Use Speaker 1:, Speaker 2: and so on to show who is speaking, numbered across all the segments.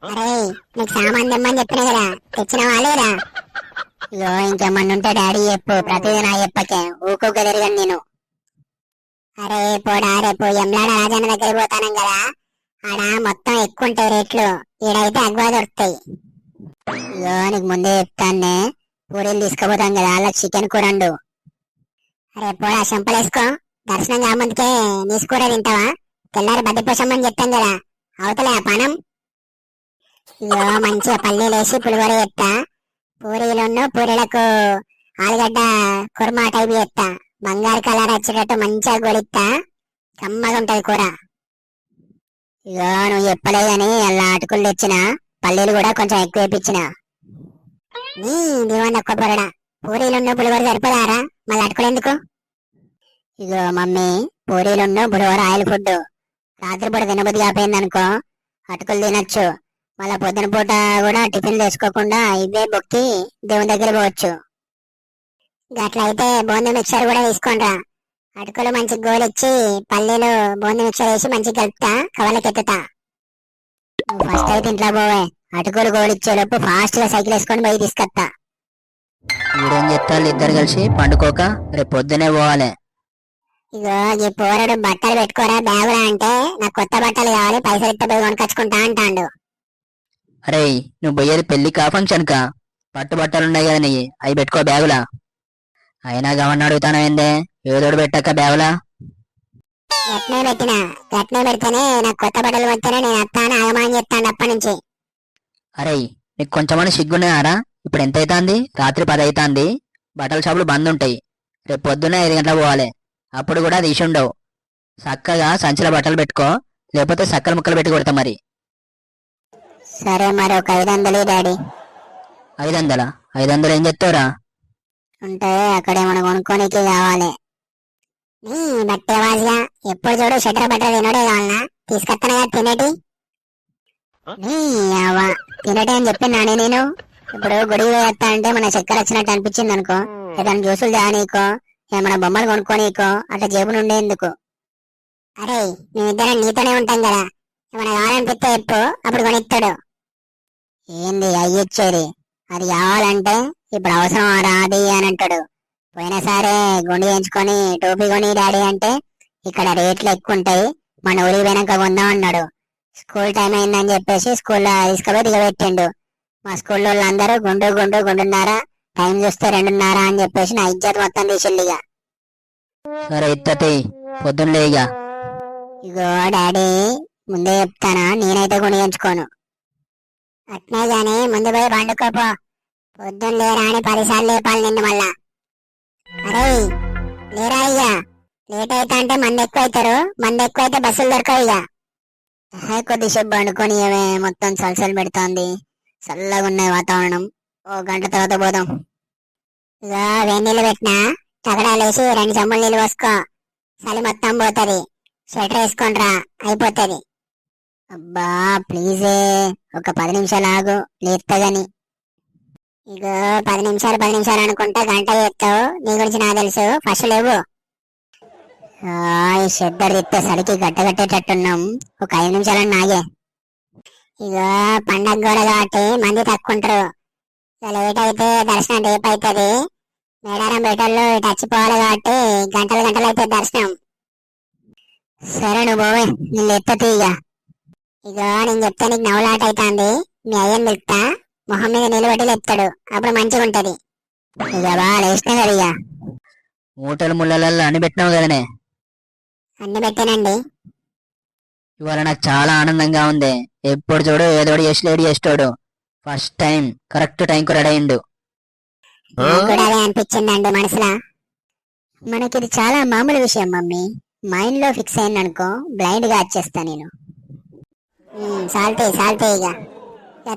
Speaker 1: అరే, నీకు సామాన్ తెమ్మని చెప్పినా కదా, తెచ్చినవా లేదా?
Speaker 2: ఇగో ఇంకేమన్నా ఉంటే డాడీ చెప్పు, ప్రతిదీ నా చెప్పకే, ఊకోక తిరగను నేను.
Speaker 1: అరే పోడా, రేపు ఎమ్లాడ రాజన్న దగ్గర పోతానం కదా, ఆడ మొత్తం ఎక్కువ ఉంటాయి రేట్లు, ఈడైతే అగ్వా దొరుకుతాయి.
Speaker 2: ఇగో నీకు ముందే చెప్తానే, పూరీలు తీసుకుపోతాం కదా, వాళ్ళకి చికెన్ కూరండు.
Speaker 1: అరే పోడా, చెంపలేసుకో. దర్శనం కాముందుకే నీసు కూర తింటావా? తెల్లారి బద్దిపోసమ్మని చెప్పాం కదా, అవతలే ఆ పనం. ఇగో మంచిగా పల్లీలేసి పులిహోర చేస్తా, పూరీలకు ఆలుగడ్డ కుర్మా టైపు చేస్తా, బంగారు కలర్ వచ్చేటట్టు మంచిగా గొలిస్తా, కమ్మగా ఉంటది కూర.
Speaker 2: ఇగో నువ్వు చెప్పలేదని అలా అటుకులు తెచ్చిన, పల్లీలు కూడా కొంచెం ఎక్కువ వేపించిన.
Speaker 1: నీ దీవన్న ఒక్క పొరడా, పులిహోర సరిపోదారా? మళ్ళీ అటుకులు.
Speaker 2: ఇగో మమ్మీ, పూరీలున్ను పులిహోర ఆయిల్ ఫుడ్, రాత్రిపూట తినబుద్ధి కాపోయింది అనుకో, అటుకులు తినొచ్చు. మళ్ళా పొద్దున పూట కూడా టిఫిన్ తెచ్చుకోకుండా ఇవే బొక్కి దేవుని దగ్గర పోవచ్చు.
Speaker 1: గట్లయితే బూందీ మిక్చర్ కూడా తీసుకోండిరా. అటుకులు మంచి గోలిచ్చి పల్లీలు బూందీ మిక్చర్ వేసి మంచిగా కలుపుతా, కవలకెత్తుతా.
Speaker 2: నువ్వు ఫస్ట్ అయితే ఇంట్లో పోవే, అటుకులు గోలిచ్చేలోపు ఫాస్ట్ గా సైకిల్ వేసుకొని పోయి తీసుకొస్తా.
Speaker 3: వీడేం చెప్తారు ఇద్దరు కలిసి పండుకోక, రేపు పొద్దునే పోవాలి.
Speaker 1: ఇగో ఈ పోరడు బట్టలు పెట్టుకోరా బ్యాగులా అంటే, నాకు కొత్త బట్టలు కావాలి, పైసలు ఇస్తే పోయి కొనుకొచ్చుకుంటా అంటాండు.
Speaker 3: అరే, నువ్వు పోయేది పెళ్లికా ఫంక్షన్ కా? పట్టు బట్టలు ఉన్నాయి కదా నీ, అవి పెట్టుకో బ్యాగులా. అయినా గమని అడుగుతాను ఏందే, ఏదోడు పెట్టాక బ్యాగులా.
Speaker 1: గట్నే పెడితేనే నాకు కొత్త బట్టలు కొడితేనే నేను అత్తాను ఆగమాని చెప్తాను అప్పటి నుంచి.
Speaker 3: అరే, నీకు కొంచెమని సిగ్గున్నాయారా? ఇప్పుడు ఎంత అవుతుంది? రాత్రి 10 అవుతుంది. బట్టల షాపులు బంద్ ఉంటాయి. రేపు పొద్దున్నే 5 గంటలకు పోవాలి. అప్పుడు కూడా తీసి ఉండవు. చక్కగా సంచిలో బట్టలు పెట్టుకో, లేకపోతే సక్కలు ముక్కలు పెట్టి కొడతా మరి.
Speaker 2: సరే మరి ఒక 500 డాడీ.
Speaker 3: 500? 500 ఏం చెప్తావురా?
Speaker 2: ఉంటే అక్కడేమన్నా కొనుక్కోనికి కావాలి.
Speaker 1: నీ బట్టే వాజిగా ఎప్పుడు చూడు షటర్ బట్టలు తినడే కావాలనా? తీసుకొస్తాను కదా తినేటి.
Speaker 2: నీ అవ్వ, తినటే అని చెప్పినానే నేను. ఇప్పుడు గుడి వేస్తా అంటే మన చక్కెర వచ్చినట్టు అనిపించింది అనుకో, ఏదైనా జ్యూసులు తాగనీకో, ఏమైనా బొమ్మలు కొనుక్కోనీకో, అట్లా జేబులు ఉండేందుకు.
Speaker 1: అరే, మేమిద్దరం నీతోనే ఉంటాం కదా, ఏమైనా కావాలనిపిస్తే చెప్పు, అప్పుడు కొనిస్తాడు.
Speaker 2: ఏంది అయ్యిచ్చేది? అది కావాలంటే ఇప్పుడు అవసరం రాది అని అంటాడు. పోయినా సరే గుండు చేయించుకొని టోపీ కొని డాడీ అంటే, ఇక్కడ రేట్లు ఎక్కువ ఉంటాయి, మన ఊరికి పోయినాక కొందాం అన్నాడు. స్కూల్ టైం అయిందని చెప్పేసి స్కూల్లో తీసుకుపోయి దిగబెట్టిండు. మా స్కూల్లో వాళ్ళందరూ గుండున్నారా, టైం చూస్తే 2:30 అని చెప్పేసి నా ఇజ్జత్ మొత్తం తీసిల్లిగా.
Speaker 3: సరే ఇత్తతి, పొద్దున్న లేగా.
Speaker 2: ఇగో డాడీ, ముందే చెప్తానా, నేనైతే గుండు చేయించుకోను.
Speaker 1: అట్నే గాని ముందు పోయి పండుకోపో, పొద్దున్న లేరా అని 10 సార్లు లేపాలి నిన్ను మళ్ళా. అరే లేరా ఇక, లేట్ అవుతా అంటే మంది ఎక్కువ అవుతారు, మంది ఎక్కువ అయితే బస్సులు దొరకవు ఇక.
Speaker 2: కొద్దిసేపు పండుకొని ఏమే, మొత్తం సలసలు పెడుతోంది, చల్లగా ఉన్నాయి వాతావరణం. ఓ గంట తర్వాత పోదాం.
Speaker 1: ఇక వేడి నీళ్ళు పెట్టినా, టకడాలేసి 2 చెంబులు నీళ్ళు పోసుకో, చలి మొత్తం పోతుంది. స్వెటర్ వేసుకోండిరా, అయిపోతుంది.
Speaker 2: అబ్బా ప్లీజే, ఒక 10 నిమిషాలు ఆగు, లేస్తగాని.
Speaker 1: ఇగో 10 నిమిషాలు అనుకుంటా గంట చేస్తావు, నీ గురించి నాకు తెలుసు, ఫస్ట్ లేవు.
Speaker 2: ఈ షెడ్డర్ తిప్తే సరికి గట్టగట్టేటట్టున్నాం, ఒక 5 నిమిషాలని నాగే.
Speaker 1: ఇగో పండగ గోడ కాబట్టి మంది తక్కువ ఉంటారు, ఇక లేట్ అయితే దర్శనం రేపు అవుతుంది. మేడారం బేటల్లో ఇటు వచ్చిపోవాలి కాబట్టి గంటలు అయితే దర్శనం.
Speaker 2: సరే నువ్వు పోవే, నేను ఎత్తతి ఇక.
Speaker 1: ఇగో నేను చెప్తే నీకు నవ్వులాట అవుతుంది, మీ అయ్యని పిలుస్తా, మొహం మీద నిలబెట్టి లేపుతాడు, అప్పుడు మంచిగా ఉంటది.
Speaker 2: ఇక బాగా లేచినా కదా ఇక.
Speaker 3: మూటలు ముళ్ళల్లో అన్ని పెట్టినావు కదనే.
Speaker 1: అన్ని పెట్టానండి.
Speaker 3: ఇవాళ నాకు చాలా ఆనందంగా ఉంది. ఎప్పుడు చూడు ఏదోడు చేసి లేడు చేస్తాడు. ఫస్ట్ టైం కరెక్ట్ టైంకు రెడీ అయిండు.
Speaker 1: నాకు కూడా అదే అనిపించిందండి మనసులో.
Speaker 2: మనకిది చాలా మామూలు విషయం మమ్మీ, మైండ్ లో ఫిక్స్ అయింది అనుకో, బ్లైండ్ గా వచ్చేస్తా నేను.
Speaker 1: సాల్తే ఇక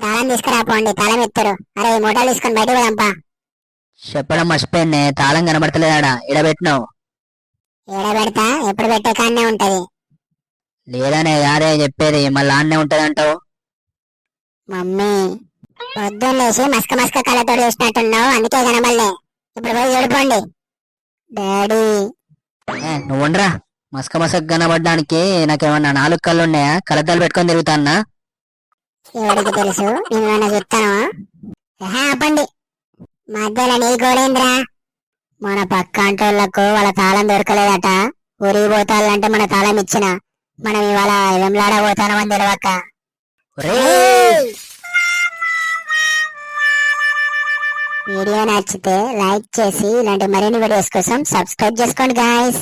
Speaker 1: తాళం తీసుకురాపోండి, తాళం ఎత్తారు. అరే మూటలు తీసుకొని బయట పోదాంపా.
Speaker 3: చెప్పడం మర్చిపోయింది, తాళం కనబడతలేదాడా, ఇడబెట్టినావు.
Speaker 1: ఏడబెడతా, ఎప్పుడు పెట్టే కాడనే ఉంటది.
Speaker 3: లేదనే యాదే చెప్పేది, మళ్ళీ ఆన్నే ఉంటదంటావు.
Speaker 2: మమ్మీ
Speaker 1: పొద్దున్న లేచి మస్క కళ్ళతో చూసినట్టున్నావు, అందుకే కనబడలే. ఇప్పుడు పోయి ఏడుకోండి.
Speaker 2: డాడీ
Speaker 3: నువ్వు ఉండరా, మసక కనబడడానికి నాకేమన్నా 4 కళ్ళు ఉన్నాయా? కలద్దాలు పెట్టుకొని తిరుగుతాన్నా.
Speaker 1: ఎవరికి తెలుసు నేనేమైనా చెప్తాను. ఆపండి, మధ్యలో నీ గోడేంద్రా?
Speaker 2: మన పక్క అంటోళ్లకు వాళ్ళ తాళం దొరకలేదట. ఊరికి పోతాలంటే మన తాళం ఇచ్చిన. మనం ఇవాళ వెంలాడ పోతానమని తెలియక. వీడియో నచ్చితే లైక్ చేసి ఇలాంటి మరిన్ని వీడియోస్ కోసం సబ్స్క్రైబ్ చేసుకోండి గాయస్.